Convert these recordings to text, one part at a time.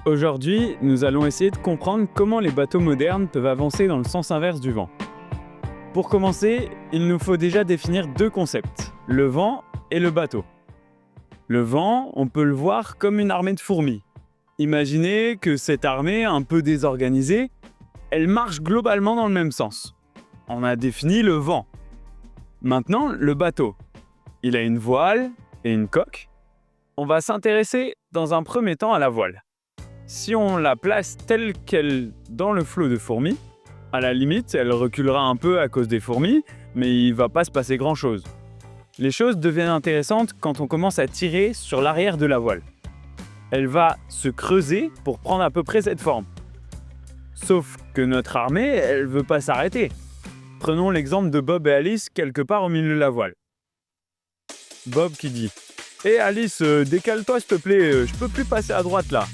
Aujourd'hui, nous allons essayer de comprendre comment les bateaux modernes peuvent avancer dans le sens inverse du vent. Pour commencer, il nous faut déjà définir deux concepts, le vent et le bateau. Le vent, on peut le voir comme une armée de fourmis. Imaginez que cette armée, un peu désorganisée, elle marche globalement dans le même sens. On a défini le vent. Maintenant, le bateau. Il a une voile et une coque. On va s'intéresser dans un premier temps à la voile. Si on la place telle qu'elle dans le flot de fourmis, à la limite, elle reculera un peu à cause des fourmis, mais il ne va pas se passer grand-chose. Les choses deviennent intéressantes quand on commence à tirer sur l'arrière de la voile. Elle va se creuser pour prendre à peu près cette forme. Sauf que notre armée, elle ne veut pas s'arrêter. Prenons l'exemple de Bob et Alice quelque part au milieu de la voile. Bob qui dit « Hé Alice, décale-toi s'il te plaît, je peux plus passer à droite là. »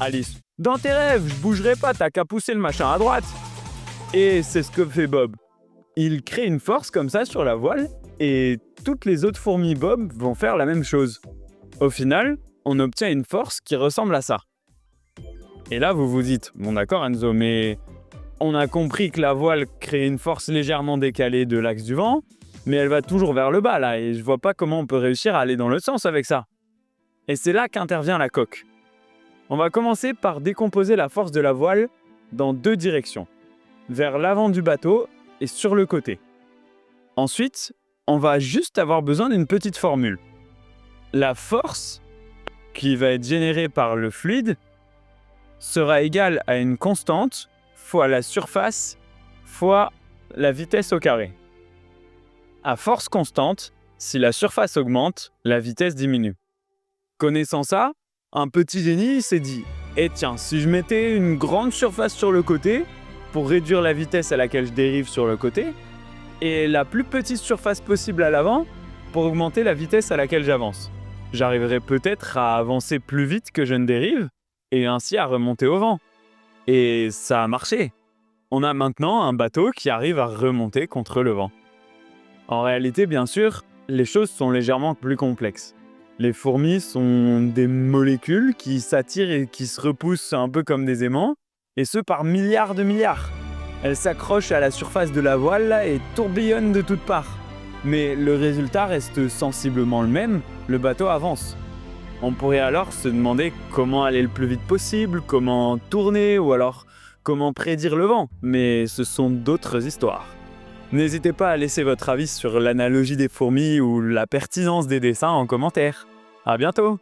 Alice « Dans tes rêves, je bougerai pas, t'as qu'à pousser le machin à droite. » Et c'est ce que fait Bob. Il crée une force comme ça sur la voile et toutes les autres fourmis Bob vont faire la même chose. Au final, on obtient une force qui ressemble à ça. Et là, vous vous dites « Bon d'accord Enzo, mais on a compris que la voile crée une force légèrement décalée de l'axe du vent, mais elle va toujours vers le bas là et je vois pas comment on peut réussir à aller dans l'autre sens avec ça. » Et c'est là qu'intervient la coque. On va commencer par décomposer la force de la voile dans deux directions, vers l'avant du bateau et sur le côté. Ensuite, on va juste avoir besoin d'une petite formule. La force qui va être générée par le fluide sera égale à une constante fois la surface fois la vitesse au carré. À force constante, si la surface augmente, la vitesse diminue. Connaissant ça, un petit génie s'est dit « Eh tiens, si je mettais une grande surface sur le côté pour réduire la vitesse à laquelle je dérive sur le côté et la plus petite surface possible à l'avant pour augmenter la vitesse à laquelle j'avance. J'arriverai peut-être à avancer plus vite que je ne dérive et ainsi à remonter au vent. » Et ça a marché. On a maintenant un bateau qui arrive à remonter contre le vent. En réalité, bien sûr, les choses sont légèrement plus complexes. Les fourmis sont des molécules qui s'attirent et qui se repoussent un peu comme des aimants, et ce par milliards de milliards. Elles s'accrochent à la surface de la voile là, et tourbillonnent de toutes parts. Mais le résultat reste sensiblement le même, le bateau avance. On pourrait alors se demander comment aller le plus vite possible, comment tourner ou alors comment prédire le vent, mais ce sont d'autres histoires. N'hésitez pas à laisser votre avis sur l'analogie des fourmis ou la pertinence des dessins en commentaire. À bientôt!